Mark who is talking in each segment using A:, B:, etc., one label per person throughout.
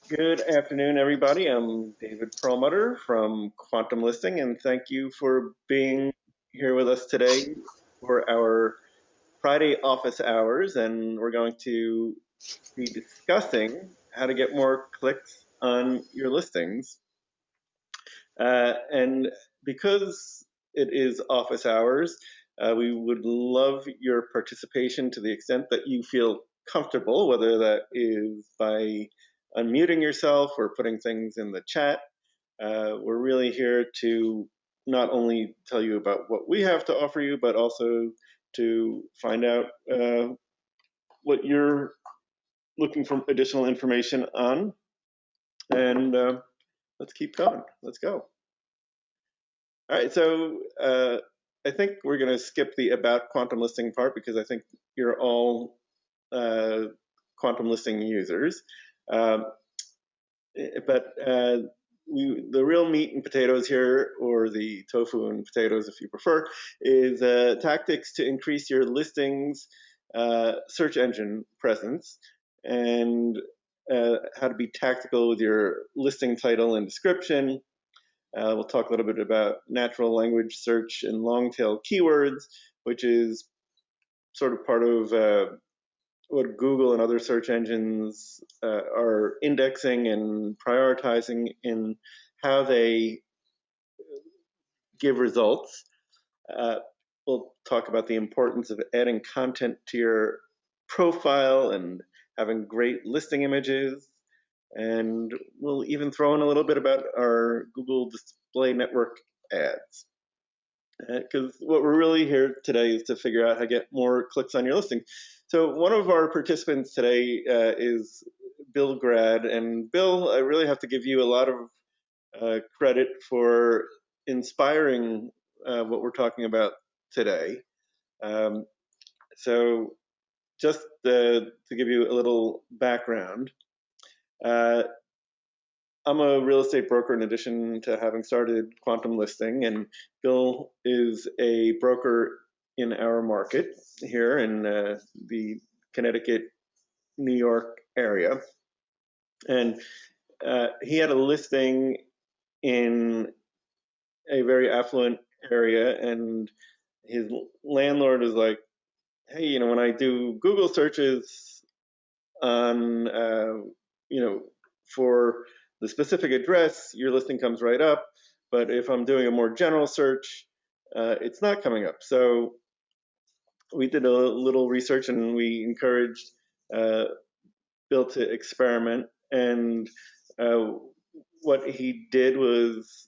A: Good afternoon, everybody. I'm David Perlmutter from Quantum Listing, and thank you for being here with us today for our Friday office hours. And we're going to be discussing how to get more clicks on your listings. And because it is office hours, we would love your participation to the extent that you feel comfortable, whether that is by unmuting yourself or putting things in the chat. We're really here to not only tell you about what we have to offer you, but also to find out what you're looking for additional information on. And let's keep going. Let's go. All right, so I think we're going to skip the about quantum listing part because I think you're all quantum listing users. But the real meat and potatoes here, or the tofu and potatoes if you prefer, is tactics to increase your listings search engine presence, and how to be tactical with your listing title and description. We'll talk a little bit about natural language search and long tail keywords, which is sort of part of what Google and other search engines are indexing and prioritizing in how they give results. We'll talk about the importance of adding content to your profile and having great listing images. And we'll even throw in a little bit about our Google Display Network ads. Because what we're really here today is to figure out how to get more clicks on your listing. So one of our participants today is Bill Grad. And Bill, I really have to give you a lot of credit for inspiring what we're talking about today. So just to give you a little background, I'm a real estate broker in addition to having started Quantum Listing, and Bill is a broker in our market here in the Connecticut, New York area. And he had a listing in a very affluent area, and his landlord was like, hey, when I do Google searches on, for the specific address, your listing comes right up. But if I'm doing a more general search, it's not coming up. So we did a little research and we encouraged Bill to experiment. And what he did was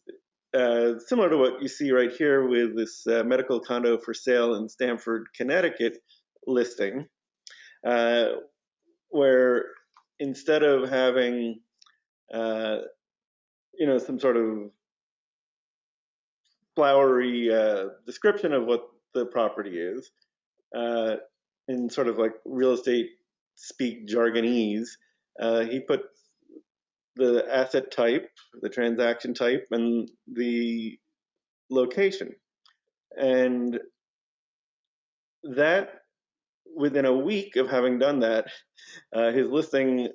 A: similar to what you see right here with this medical condo for sale in Stamford, Connecticut listing, where instead of having some sort of flowery description of what the property is, in sort of like real estate speak jargonese, he put the asset type, the transaction type, and the location. And that, within a week of having done that, his listing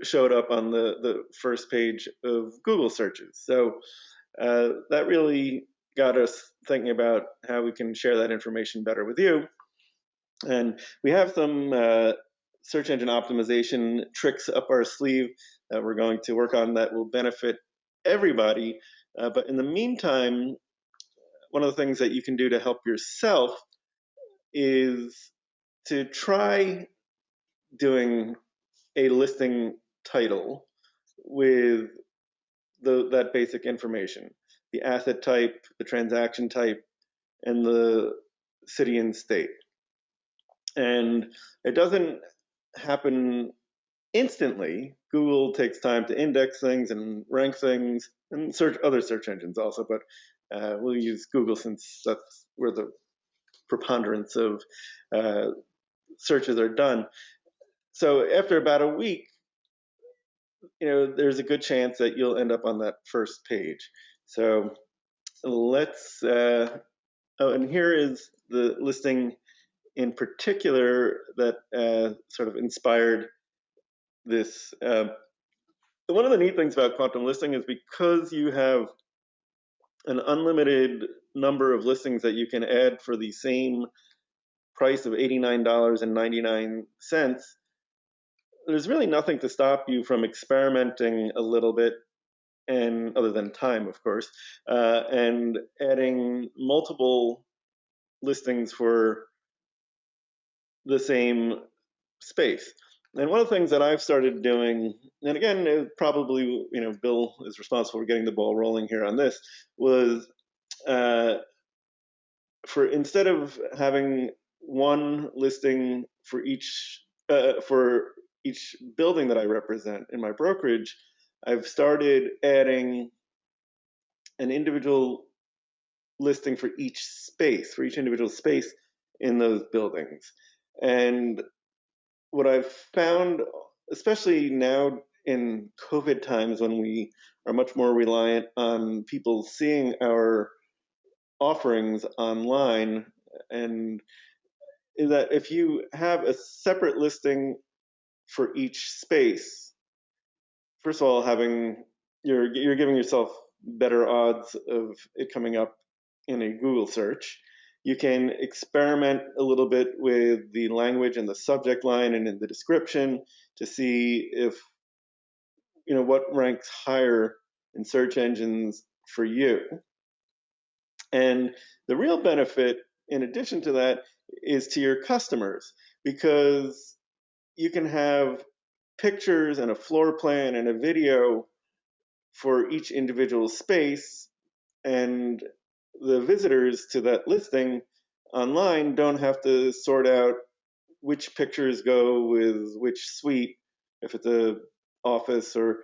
A: showed up on the first page of Google searches. So that really got us thinking about how we can share that information better with you. And we have some search engine optimization tricks up our sleeve that we're going to work on that will benefit everybody. But in the meantime, one of the things that you can do to help yourself is to try doing a listing title with that basic information, the asset type, the transaction type, and the city and state. And it doesn't happen instantly. Google takes time to index things and rank things, and other search engines also, but we'll use Google since that's where the preponderance of searches are done. So after about a week, there's a good chance that you'll end up on that first page. So let's, and here is the listing in particular that sort of inspired this one of the neat things about quantum listing is because you have an unlimited number of listings that you can add for the same price of $89.99, there's really nothing to stop you from experimenting a little bit, and other than time, of course, and adding multiple listings for the same space. And one of the things that I've started doing, and again, probably, Bill is responsible for getting the ball rolling here on this, was uh, for instead of having one listing for each building that I represent in my brokerage, I've started adding an individual listing for each individual space in those buildings. And what I've found, especially now in COVID times when we are much more reliant on people seeing our offerings online, and is that if you have a separate listing for each space, first of all, you're giving yourself better odds of it coming up in a Google search. You can experiment a little bit with the language and the subject line and in the description to see if what ranks higher in search engines for you. And the real benefit, in addition to that, is to your customers, because you can have pictures and a floor plan and a video for each individual space, and the visitors to that listing online don't have to sort out which pictures go with which suite, if it's a office or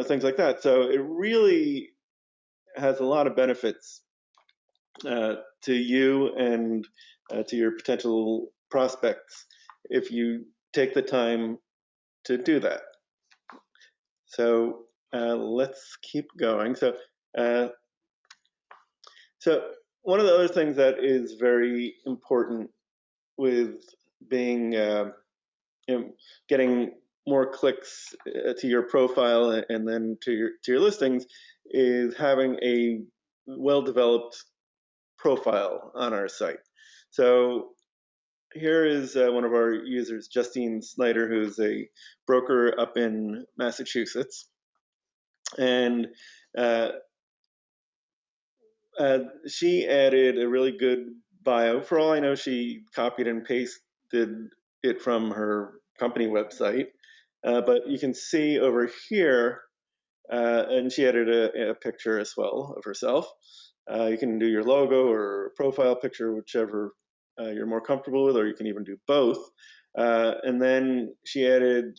A: things like that. So it really has a lot of benefits to you and to your potential prospects if you take the time to do that. So let's keep going. Uh, so one of the other things that is very important with being getting more clicks to your profile and then to your listings is having a well-developed profile on our site. So here is one of our users, Justine Snyder, who's a broker up in Massachusetts. And she added a really good bio. For all I know, she copied and pasted it from her company website. But you can see over here, and she added a picture as well of herself. You can do your logo or profile picture, whichever you're more comfortable with, or you can even do both. And then she added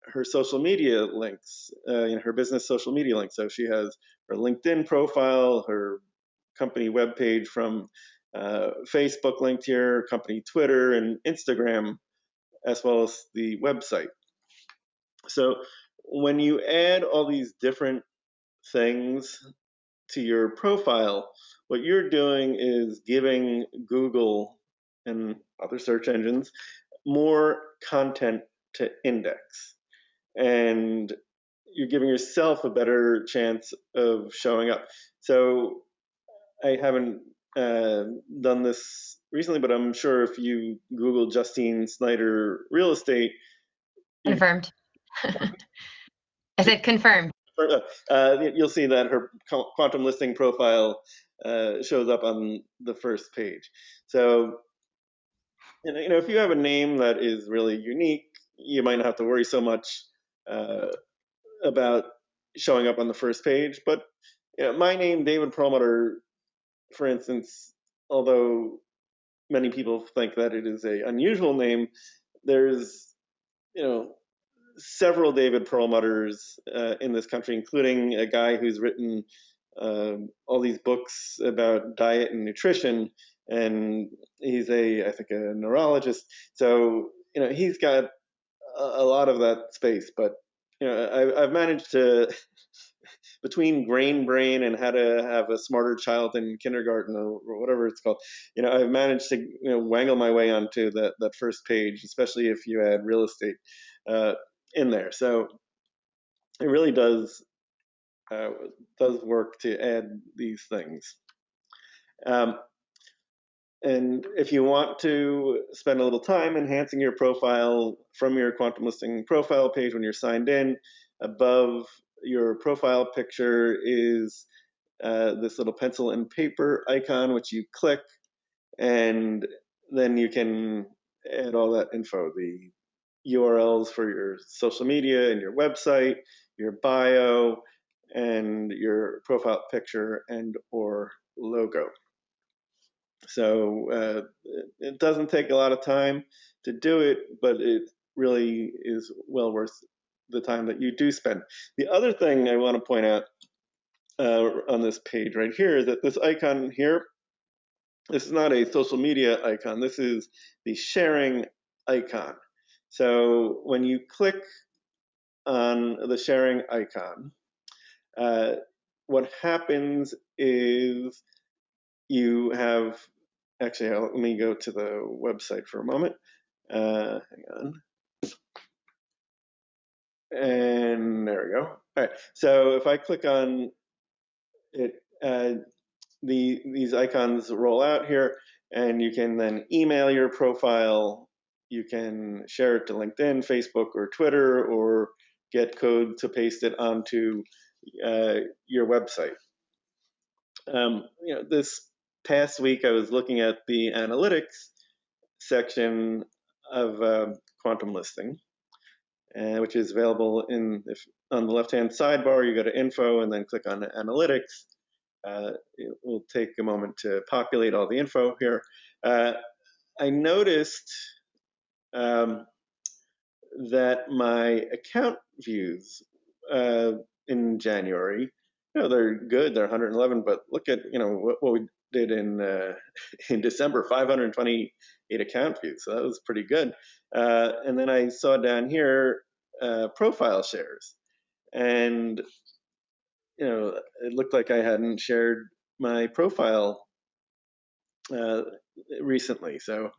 A: her social media links, her business social media links. So she has her LinkedIn profile, her company webpage from Facebook linked here, company Twitter and Instagram, as well as the website. So when you add all these different things to your profile, what you're doing is giving Google and other search engines more content to index. And you're giving yourself a better chance of showing up. So I haven't done this recently, but I'm sure if you Google Justine Snyder real estate,
B: confirmed. I said confirmed.
A: You'll see that her quantum listing profile shows up on the first page. So, if you have a name that is really unique, you might not have to worry so much about showing up on the first page. But my name, David Perlmutter, for instance, although many people think that it is a unusual name, there's several David Perlmutters in this country, including a guy who's written all these books about diet and nutrition, and he's I think a neurologist. So he's got a lot of that space. But I've managed to between Grain Brain and How to Have a Smarter Child in Kindergarten, or whatever it's called, I've managed to wangle my way onto that first page, especially if you add real estate in there. So it really does work to add these things. And if you want to spend a little time enhancing your profile from your Quantum Listing profile page when you're signed in, above your profile picture is this little pencil and paper icon, which you click, and then you can add all that info, the URLs for your social media and your website, your bio, and your profile picture and or logo. So it doesn't take a lot of time to do it, but it really is well worth the time that you do spend. The other thing I want to point out on this page right here is that this icon here, this is not a social media icon, this is the sharing icon. So when you click on the sharing icon, what happens is you have, actually, let me go to the website for a moment. Hang on. And there we go. All right. So if I click on it, these icons roll out here, and you can then email your profile. You can share it to LinkedIn, Facebook, or Twitter, or get code to paste it onto your website. This past week I was looking at the analytics section of Quantum Listing, which is available on the left-hand sidebar. You go to Info and then click on Analytics. It will take a moment to populate all the info here. I noticed that my account views in January, they're good. They're 111, but look at what we did in December, 528 account views. So that was pretty good. And then I saw down here profile shares, and it looked like I hadn't shared my profile recently. So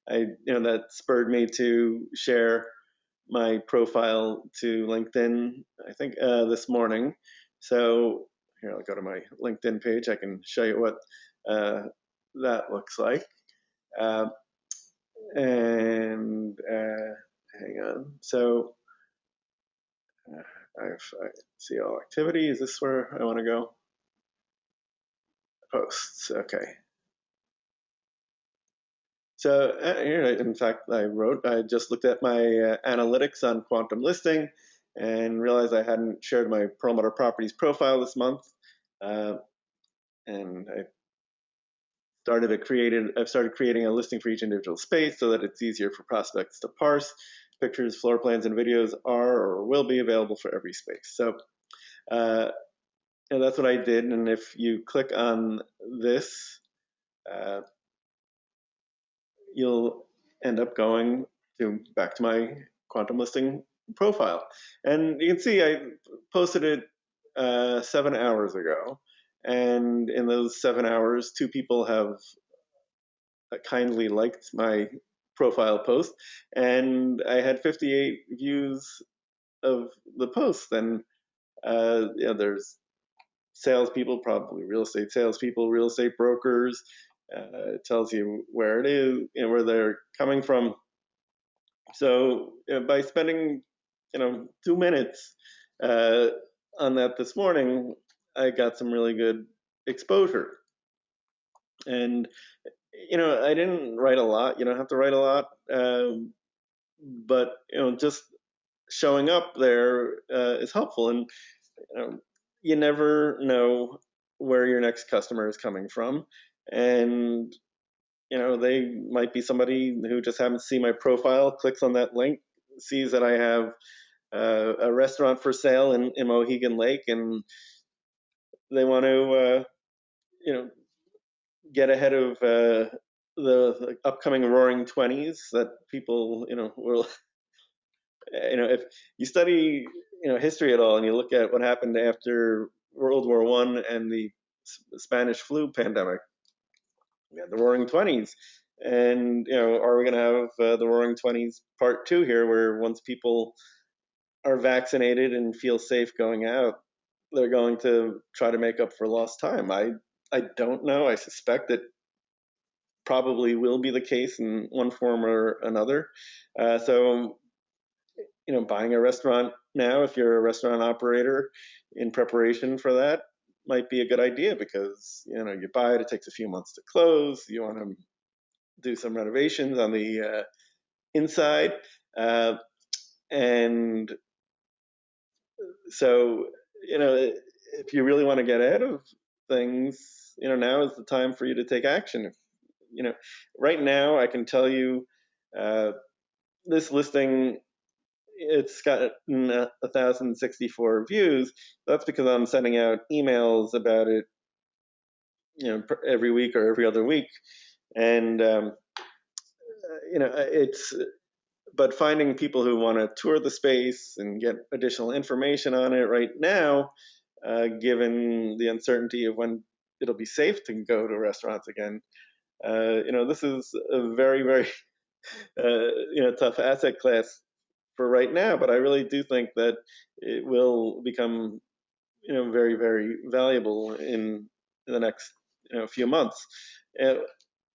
A: that spurred me to share my profile to LinkedIn, I think this morning. So here, I'll go to my LinkedIn page. I can show you what that looks like. And hang on. So I see all activity. Is this where I want to go? Posts. Okay. So here, in fact, I just looked at my analytics on Quantum Listing and realized I hadn't shared my Perlmutter Properties profile this month. And I've started creating a listing for each individual space so that it's easier for prospects to parse. Pictures, floor plans, and videos are or will be available for every space. So that's what I did. And if you click on this, you'll end up going back to my Quantum Listing profile. And you can see I posted it 7 hours ago. And in those 7 hours, 2 people have kindly liked my profile post, and I had 58 views of the post. And there's salespeople, probably real estate salespeople, real estate brokers. It tells you where it is, where they're coming from. So by spending 2 minutes on that this morning, I got some really good exposure. And I didn't write a lot. You don't have to write a lot, but just showing up there is helpful. And you never know where your next customer is coming from, and they might be somebody who just happens to see my profile, clicks on that link, sees that I have a restaurant for sale in Mohegan Lake, and they want to get ahead of the upcoming Roaring Twenties that people will if you study history at all and you look at what happened after World War I and the Spanish flu pandemic, we had the Roaring Twenties. And are we going to have the Roaring Twenties Part 2 here, where once people are vaccinated and feel safe going out, they're going to try to make up for lost time. I don't know. I suspect it probably will be the case in one form or another. So, buying a restaurant now, if you're a restaurant operator in preparation for that, might be a good idea because, you buy it, it takes a few months to close. You want to do some renovations on the inside. And so, if you really want to get ahead of things, now is the time for you to take action. Right now, I can tell you uh, this listing, it's got 1,064 views. That's because I'm sending out emails about it, every week or every other week. And, it's, but finding people who want to tour the space and get additional information on it right now, given the uncertainty of when it'll be safe to go to restaurants again, this is a very, very, tough asset class for right now. But I really do think that it will become, very, very valuable in the next, few months. Uh,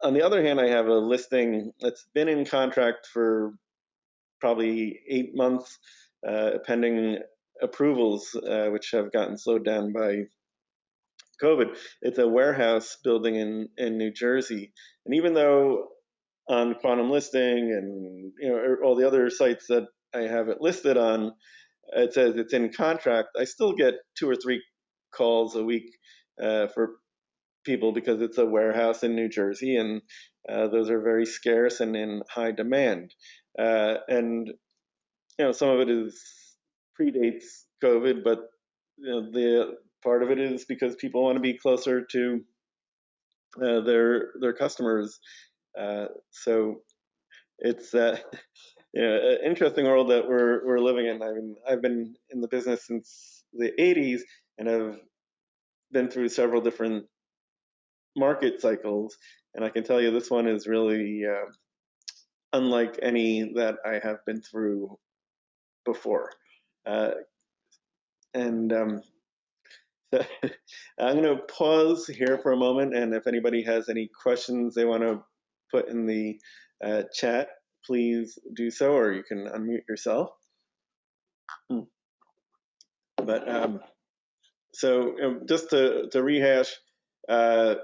A: on the other hand, I have a listing that's been in contract for probably 8 months, pending approvals, which have gotten slowed down by COVID. It's a warehouse building in New Jersey, and even though on Quantum Listing and all the other sites that I have it listed on, it says it's in contract, I still get 2 or 3 calls a week for people because it's a warehouse in New Jersey, and those are very scarce and in high demand. And some of it is predates COVID, but the part of it is because people want to be closer to their customers. So it's an interesting world that we're living in. I mean, I've been in the business since the '80s, and I've been through several different market cycles, and I can tell you this one is really unlike any that I have been through before. Uh, and So I'm going to pause here for a moment, and if anybody has any questions they want to put in the chat, please do so, or you can unmute yourself. But so just to rehash, uh,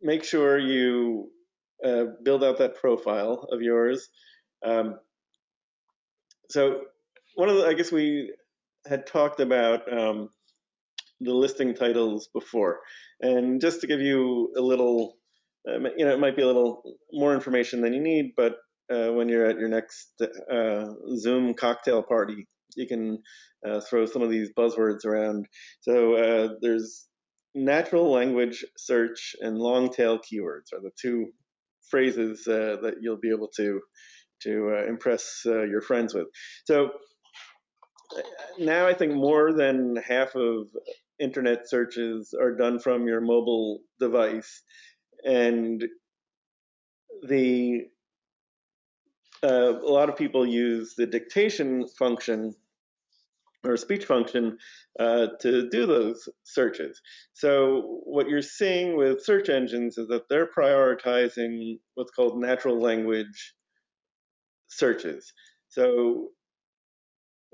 A: make sure you build out that profile of yours. So one of the, I guess we had talked about the listing titles before. And just to give you a little, it might be a little more information than you need, but when you're at your next Zoom cocktail party, you can throw some of these buzzwords around. So there's natural language search and long tail keywords are the two phrases that you'll be able to impress your friends with. So now I think more than half of internet searches are done from your mobile device, and the a lot of people use the dictation function or speech function to do those searches. So what you're seeing with search engines is that they're prioritizing what's called natural language searches. So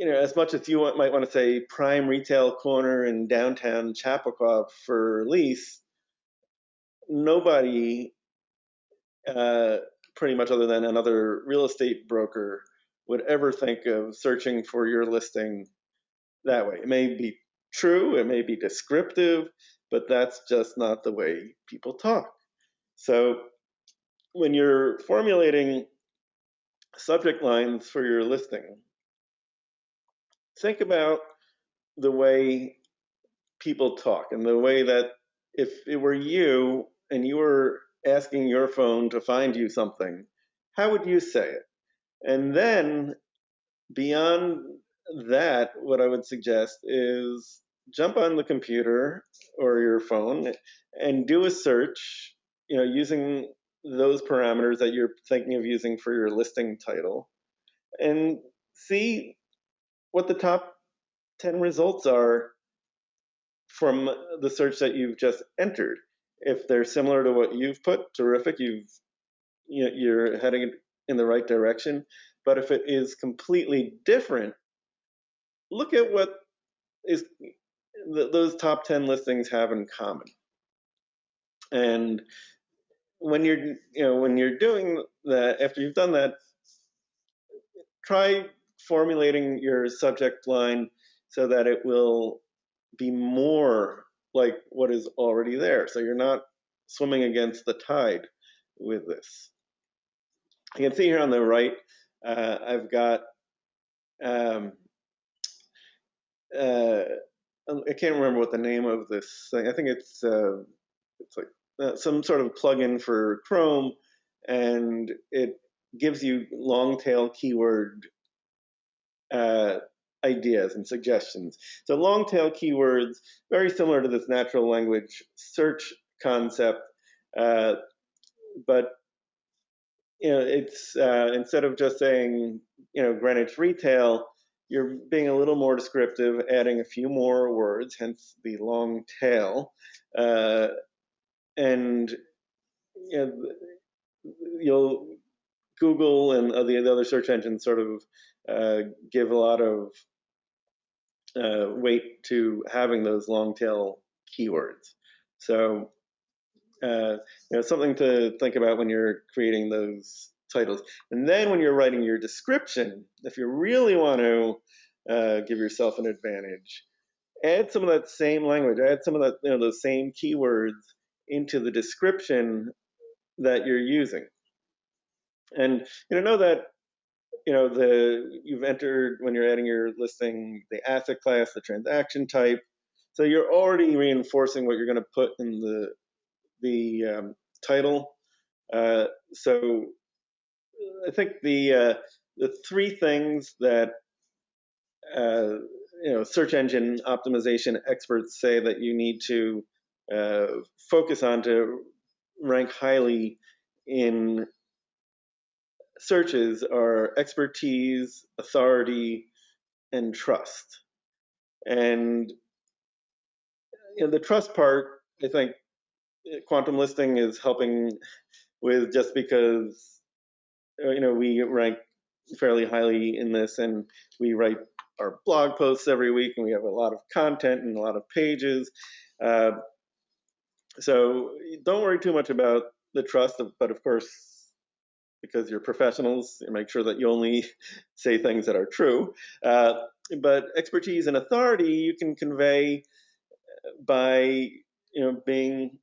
A: as much as you might want to say prime retail corner in downtown Chapakua for lease, nobody, pretty much other than another real estate broker, would ever think of searching for your listing that way. It may be true, it may be descriptive, but that's just not the way people talk. So when you're formulating subject lines for your listing, think about the way people talk and the way that if it were you and you were asking your phone to find you something, how would you say it? And then beyond that, what I would suggest is jump on the computer or your phone and do a search, using those parameters that you're thinking of using for your listing title, and see what the top 10 results are from the search that you've just entered. If they're similar to what you've put, terrific, you're heading in the right direction. But if it is completely different, look at what is those top 10 listings have in common. And when you're doing that, after you've done that, try formulating your subject line so that it will be more like what is already there. So you're not swimming against the tide with this. You can see here on the right, I've got, um, uh, I can't remember what the name of this thing. I think it's like some sort of plugin for Chrome, and it gives you long tail keyword uh, ideas and suggestions. So long tail keywords, very similar to this natural language search concept, uh, but it's instead of just saying Greenwich retail, you're being a little more descriptive, adding a few more words, hence the long tail, and you'll Google and the other search engines sort of give a lot of weight to having those long tail keywords. So, something to think about when you're creating those titles. And then when you're writing your description, if you really want to give yourself an advantage, add some of that same language, add some of that, those same keywords into the description that you're using. And know that you've entered, when you're adding your listing, the asset class, the transaction type. So you're already reinforcing what you're going to put in the title. So I think the three things that search engine optimization experts say that you need to focus on to rank highly in searches are expertise, authority, and trust. And the trust part, I think quantum listing is helping with, just because we rank fairly highly in this, and we write our blog posts every week, and we have a lot of content and a lot of pages. So don't worry too much about the trust, but of course, because you're professionals, you make sure that you only say things that are true. But expertise and authority you can convey by being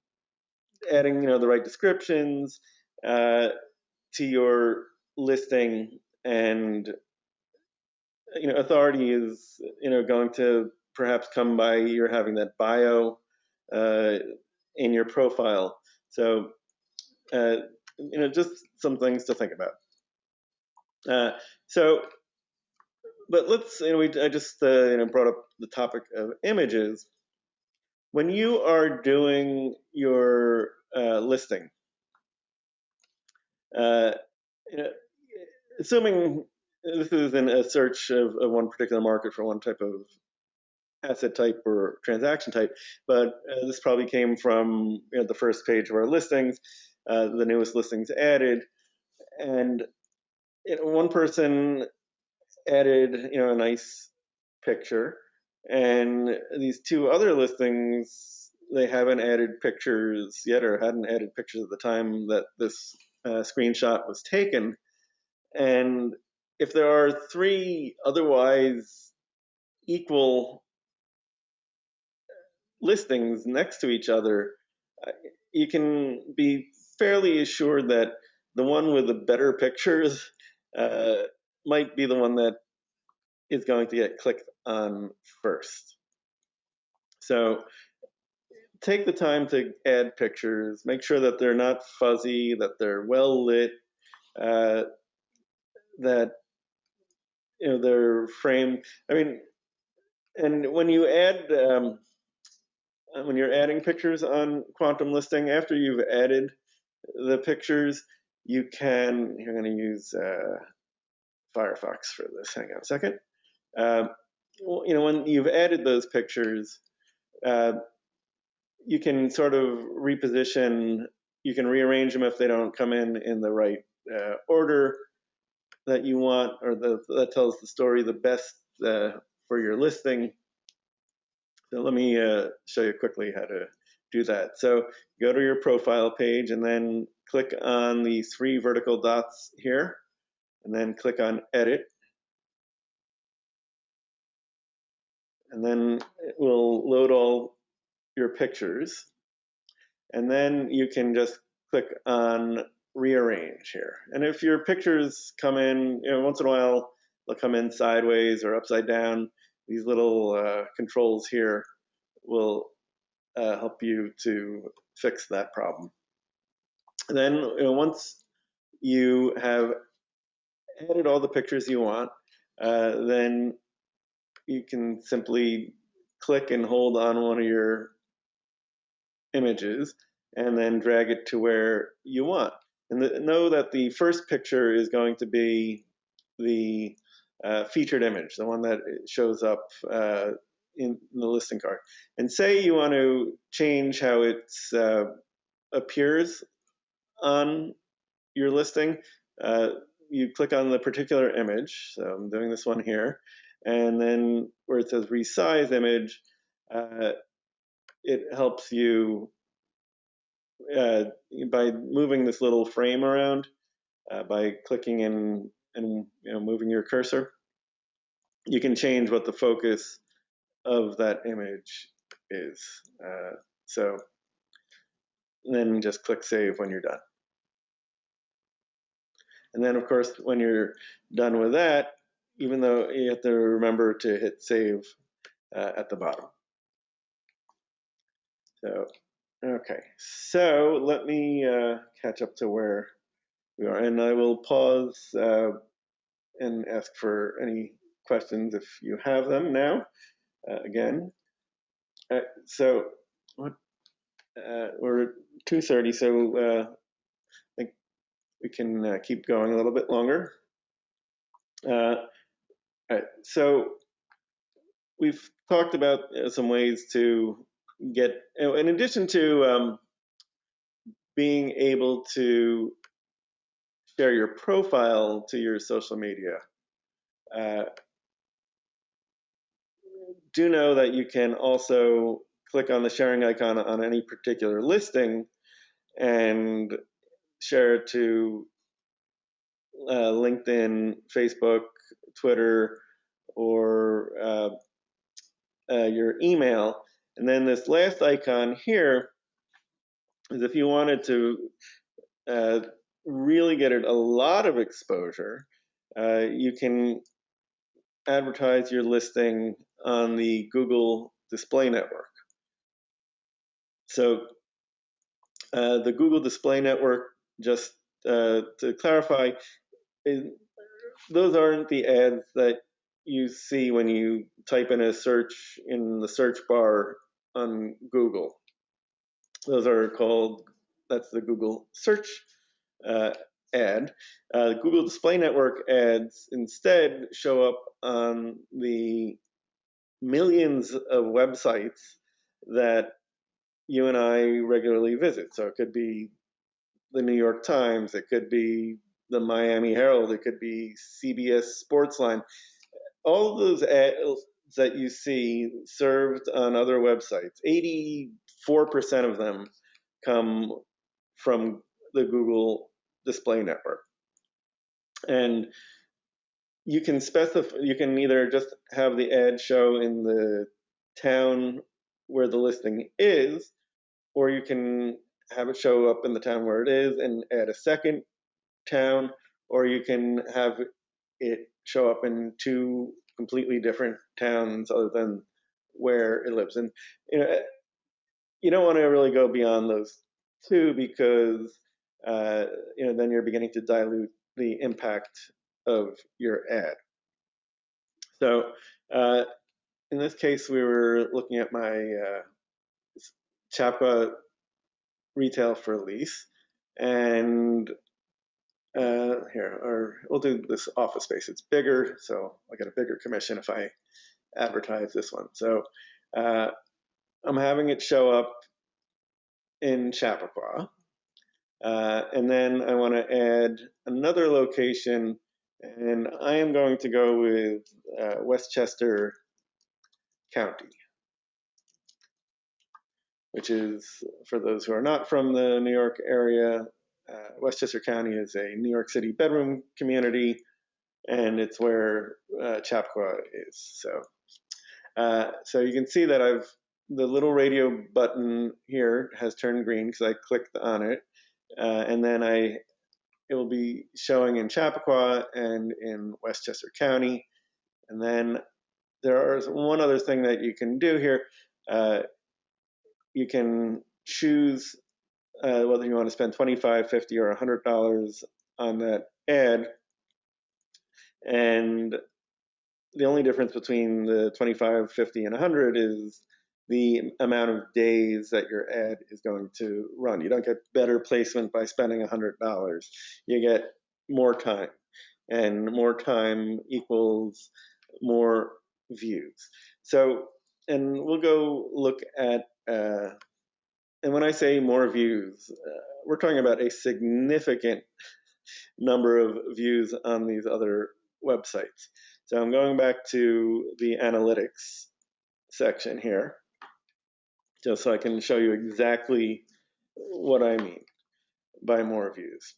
A: adding the right descriptions to your listing, and authority is going to perhaps come by you're having that bio in your profile. So just some things to think about. So, but let's I just brought up the topic of images. When you are doing your listing, uh, assuming this is in a search of one particular market for one type of asset type or transaction type, but this probably came from the first page of our listings, the newest listings added, and one person added a nice picture, and these two other listings, they haven't added pictures yet, or hadn't added pictures at the time that this screenshot was taken. And if there are three otherwise equal listings next to each other, you can be fairly assured that the one with the better pictures might be the one that is going to get clicked on first. So take the time to add pictures, make sure that they're not fuzzy, that they're well lit, that they're framed. I mean, and when you add when you're adding pictures on Quantum Listing, after you've added the pictures, you can, you're going to use Firefox for this. Hang on a second. Well, when you've added those pictures, you can sort of reposition. You can rearrange them if they don't come in the right order that you want, or that tells the story the best for your listing. So let me show you quickly how to do that. So go to your profile page and then click on the 3 vertical dots here, and then click on Edit. And then it will load all your pictures. And then you can just click on Rearrange here. And if your pictures come in, once in a while, they'll come in sideways or upside down, these little controls here will help you to fix that problem. And then once you have added all the pictures you want, then you can simply click and hold on one of your images and then drag it to where you want. And know that the first picture is going to be the featured image, the one that shows up in the listing card. And say you want to change how it appears on your listing, you click on the particular image. So I'm doing this one here. And then where it says resize image, it helps you by moving this little frame around, by clicking in and moving your cursor. You can change what the focus of that image is. So then just click Save when you're done. And then, of course, when you're done with that, even though you have to remember to hit Save at the bottom. So, okay. So let me catch up to where we are. And I will pause and ask for any questions if you have them now. Again. So what? We're 2:30, so I think we can keep going a little bit longer. All right, so we've talked about some ways to get, in addition to being able to share your profile to your social media, do know that you can also click on the sharing icon on any particular listing and share it to LinkedIn, Facebook, Twitter, or your email. And then this last icon here is if you wanted to really get it a lot of exposure, you can advertise your listing on the Google Display Network. So the Google Display Network, just to clarify, those aren't the ads that you see when you type in a search in the search bar on Google. Those are called, that's the Google search ad. Google Display Network ads instead show up on the millions of websites that you and I regularly visit. So it could be the New York Times, it could be the Miami Herald, it could be CBS Sportsline. All of those ads that you see served on other websites, 84% of them come from the Google Display Network. And you can specify, you can either just have the ad show in the town where the listing is, or you can have it show up in the town where it is and add a second town, or you can have it show up in 2 completely different towns other than where it lives. And you don't want to really go beyond those 2 because then you're beginning to dilute the impact of your ad. So in this case, we were looking at my Chapka retail for lease, and Here, or we'll do this office space. It's bigger, so I get a bigger commission if I advertise this one. So I'm having it show up in Chappaqua. And then I want to add another location, and I am going to go with Westchester County, which is, for those who are not from the New York area, Westchester County is a New York City bedroom community, and it's where Chappaqua is. So you can see that the little radio button here has turned green because I clicked on it, and then it will be showing in Chappaqua and in Westchester County. And then there is one other thing that you can do here. You can choose whether you want to spend $25, $50, or $100 on that ad. And the only difference between the 25, 50, and 100 is the amount of days that your ad is going to run. You don't get better placement by spending $100. You get more time, and more time equals more views. So, and we'll go look at, and when I say more views, we're talking about a significant number of views on these other websites. So I'm going back to the analytics section here, just so I can show you exactly what I mean by more views.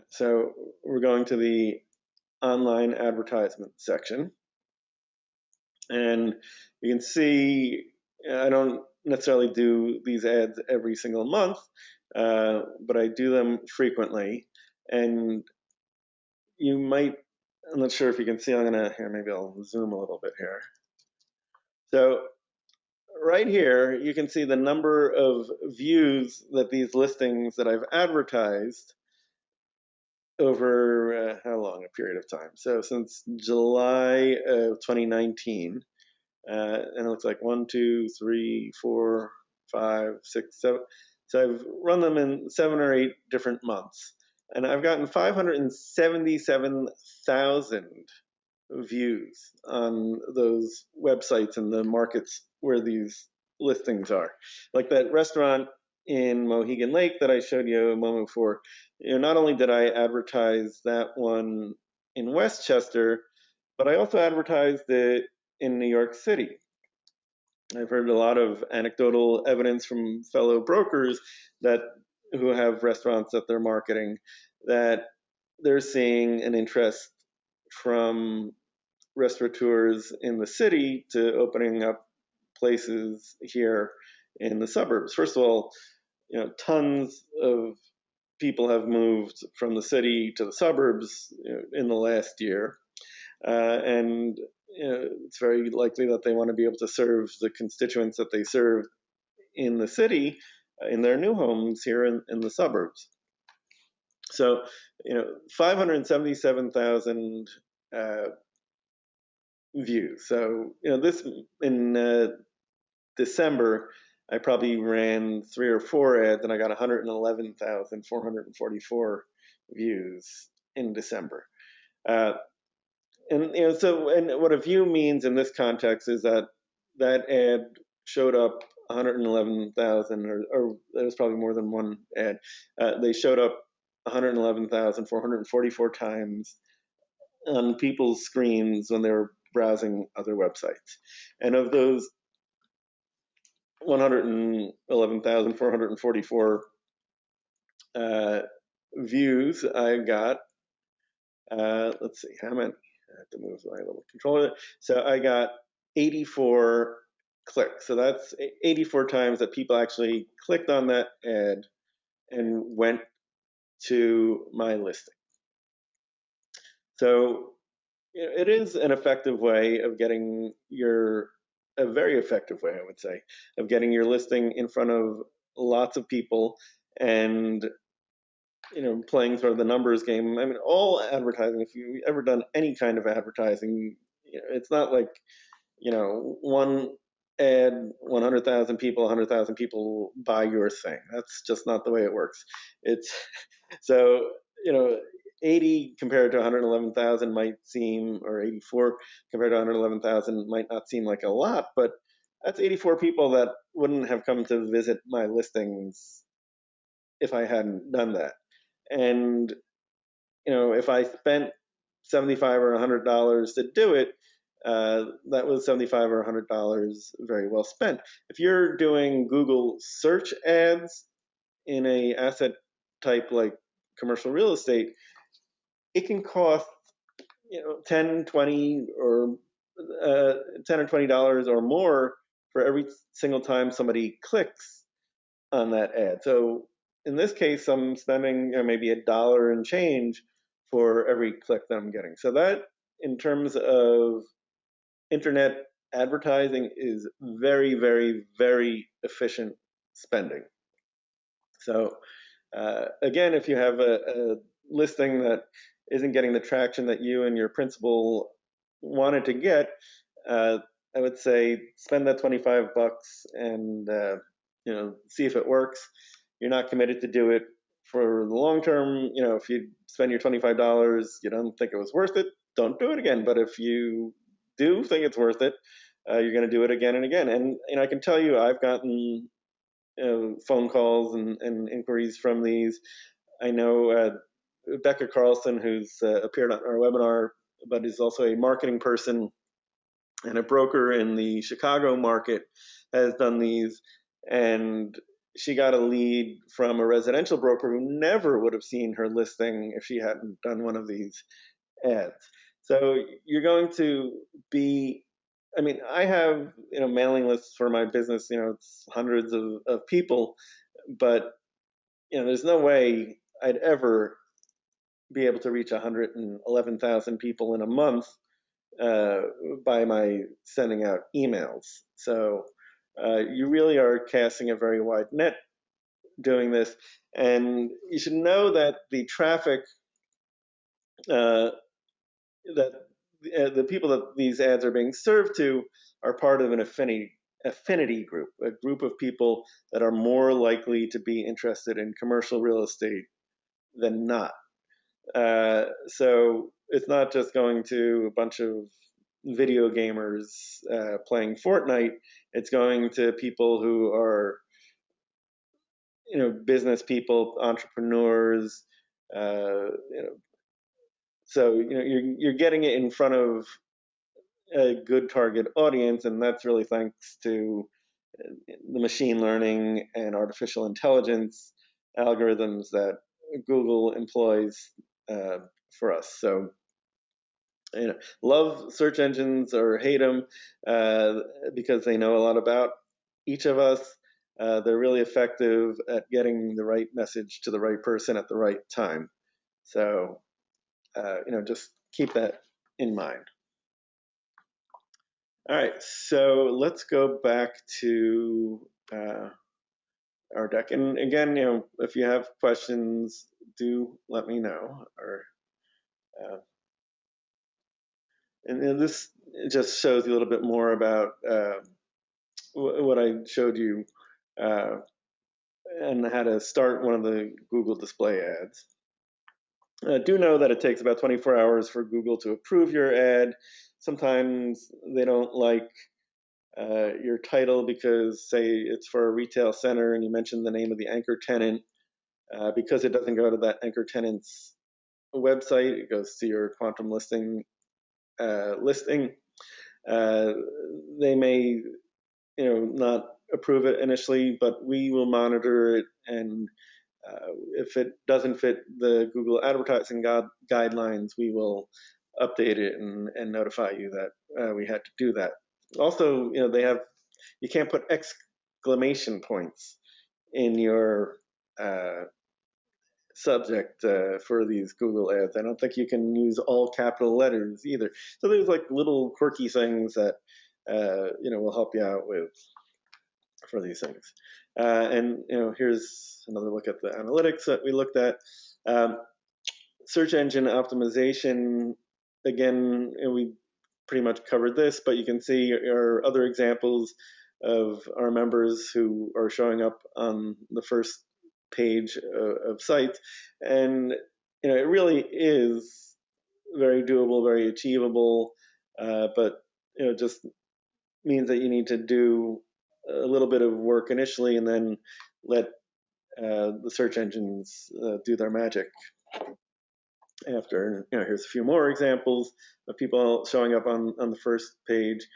A: So we're going to the online advertisement section, and you can see I don't necessarily do these ads every single month, but I do them frequently. And you might, I'm not sure if you can see, here, maybe I'll zoom a little bit here. So right here, you can see the number of views that these listings that I've advertised over how long a period of time. So since July of 2019, and it looks like 1, 2, 3, 4, 5, 6, 7. So I've run them in 7 or 8 different months, and I've gotten 577,000 views on those websites and the markets where these listings are. Like that restaurant in Mohegan Lake that I showed you a moment before, not only did I advertise that one in Westchester, but I also advertised it in New York City. I've heard a lot of anecdotal evidence from fellow brokers who have restaurants that they're marketing, that they're seeing an interest from restaurateurs in the city to opening up places here in the suburbs. First of all, tons of people have moved from the city to the suburbs in the last year, and it's very likely that they want to be able to serve the constituents that they serve in the city in their new homes here in the suburbs. So, 577,000 views. So, this in December, I probably ran 3 or 4 ads, and I got 111,444 views in December. And what a view means in this context is that ad showed up 111,000, or there was probably more than one ad. They showed up 111,444 times on people's screens when they were browsing other websites. And of those 111,444 views, I got, let's see, how many? I have to move my little controller. So I got 84 clicks. So that's 84 times that people actually clicked on that ad and went to my listing. So it is an effective way of getting a very effective way, I would say, of getting your listing in front of lots of people and playing sort of the numbers game. I mean, all advertising, if you've ever done any kind of advertising, it's not like, one ad, 100,000 people buy your thing. That's just not the way it works. So 80 compared to 111,000 might seem, or 84 compared to 111,000 might not seem like a lot, but that's 84 people that wouldn't have come to visit my listings if I hadn't done that. And if I spent $75 or $100 to do it, that was $75 or $100 very well spent. If you're doing Google search ads in a asset type like commercial real estate, it can cost 10, 20, or $10 or $20 or more for every single time somebody clicks on that ad. So in this case, I'm spending maybe $1 and change for every click that I'm getting. So that, in terms of internet advertising, is very, very, very efficient spending. So again, if you have a listing that isn't getting the traction that you and your principal wanted to get, I would say spend that $25 and see if it works. You're not committed to do it for the long term. If you spend your $25, you don't think it was worth it, don't do it again. But if you do think it's worth it, you're going to do it again and again. And I can tell you, I've gotten phone calls and inquiries from these. I know Becca Carlson, who's appeared on our webinar, but is also a marketing person and a broker in the Chicago market, has done these. And she got a lead from a residential broker who never would have seen her listing if she hadn't done one of these ads. So you're going to be, I have mailing lists for my business. It's hundreds of people, but there's no way I'd ever be able to reach 111,000 people in a month by my sending out emails. So you really are casting a very wide net doing this, and you should know that the traffic that the people that these ads are being served to are part of an affinity group, a group of people that are more likely to be interested in commercial real estate than not. So it's not just going to a bunch of video gamers playing Fortnite. It's going to people who are, business people, entrepreneurs. So you're getting it in front of a good target audience, and that's really thanks to the machine learning and artificial intelligence algorithms that Google employs for us. So, love search engines or hate them because they know a lot about each of us. They're really effective at getting the right message to the right person at the right time. So, just keep that in mind. All right, so let's go back to our deck. And again, if you have questions, do let me know. Or and this just shows you a little bit more about what I showed you and how to start one of the Google display ads. Do know that it takes about 24 hours for Google to approve your ad. Sometimes they don't like your title because, say, it's for a retail center and you mention the name of the anchor tenant. Because it doesn't go to that anchor tenant's website, it goes to your QuantumListing listing. They may, not approve it initially, but we will monitor it, and if it doesn't fit the Google advertising guidelines, we will update it and notify you that we had to do that. Also, you can't put exclamation points in your subject for these Google ads. I don't think you can use all capital letters either. So there's like little quirky things that will help you out with for these things. And here's another look at the analytics that we looked at. Search engine optimization. Again, we pretty much covered this, but you can see our other examples of our members who are showing up on the first page of sites. And it really is very doable, very achievable, but just means that you need to do a little bit of work initially and then let the search engines do their magic after. Here's a few more examples of people showing up on the first page.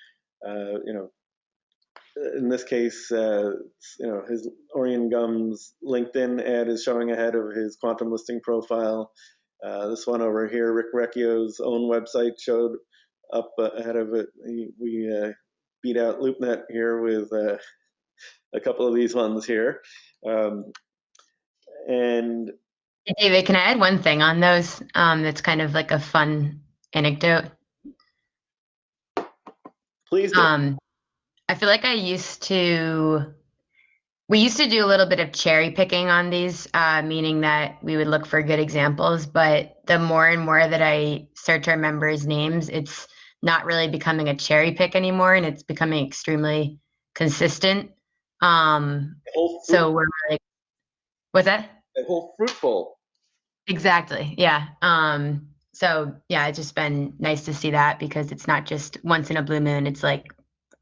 A: In this case, his Orion Gums LinkedIn ad is showing ahead of his quantum listing profile. This one over here, Rick Recchio's own website showed up ahead of it. We beat out LoopNet here with a couple of these ones here. And
B: hey, David, can I add one thing on those that's kind of like a fun anecdote?
A: Please do.
B: I feel like we used to do a little bit of cherry picking on these, meaning that we would look for good examples, but the more and more that I search our members' names, it's not really becoming a cherry pick anymore, and it's becoming extremely consistent. So we're like, what's that?
A: A whole fruit bowl.
B: Exactly. Yeah. So yeah, it's just been nice to see that because it's not just once in a blue moon. It's like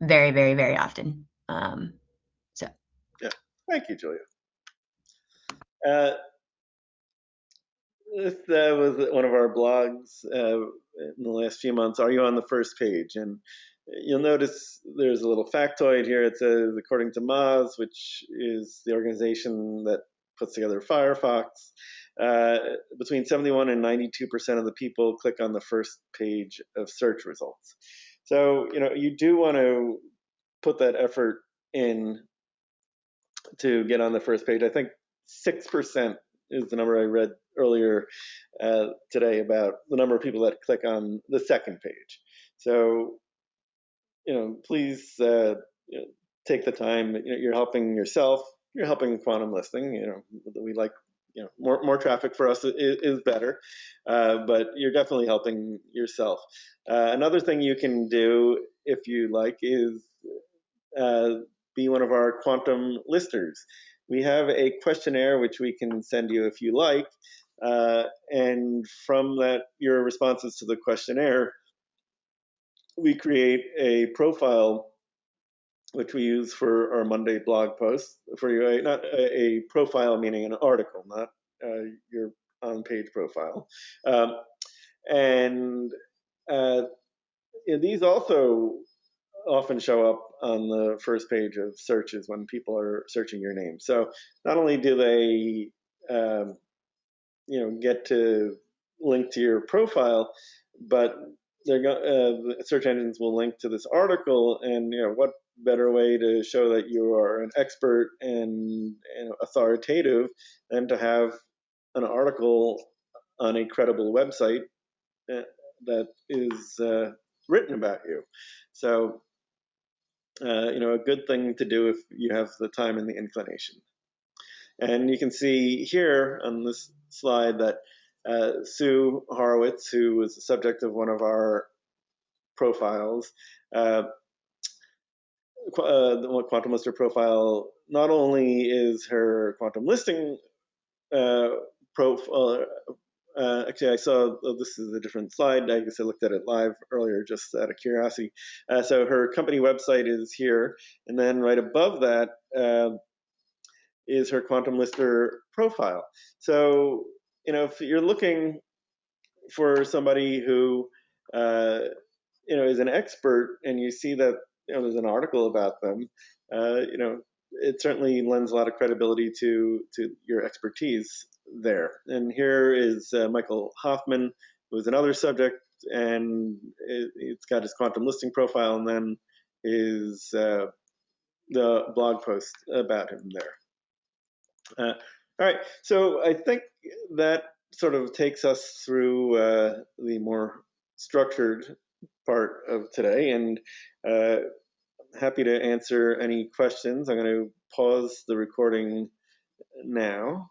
B: very, very, very often. So
A: Yeah. Thank you, Julia. This was one of our blogs in the last few months. Are you on the first page? And you'll notice there's a little factoid here. It says, according to Moz, which is the organization that puts together Firefox, between 71 and 92% of the people click on the first page of search results. So, you do want to put that effort in to get on the first page. I think 6% is the number I read earlier today about the number of people that click on the second page. So, please take the time. You're helping yourself. You're helping quantum listing. We like, more traffic for us is better, but you're definitely helping yourself. Another thing you can do if you like is be one of our quantum listers. We have a questionnaire which we can send you if you like, and from that, your responses to the questionnaire, we create a profile which we use for our Monday blog posts for you. Not a profile meaning an article, not your on-page profile, and these also often show up on the first page of searches when people are searching your name. So not only do they, get to link to your profile, but the search engines will link to this article. And what better way to show that you are an expert and authoritative than to have an article on a credible website that is written about you. So a good thing to do if you have the time and the inclination. And you can see here on this slide that Sue Horowitz, who was the subject of one of our profiles, the Quantum Lister profile, not only is her quantum listing profile, actually, I saw this is a different slide. I guess I looked at it live earlier just out of curiosity. So her company website is here, and then right above that is her Quantum Lister profile. So, if you're looking for somebody who, is an expert, and you see that there's an article about them, it certainly lends a lot of credibility to your expertise there. And here is Michael Hoffman, who's another subject, and it's got his quantum listing profile, and then his the blog post about him there. All right, so I think that sort of takes us through the more structured part of today, and happy to answer any questions. I'm going to pause the recording now.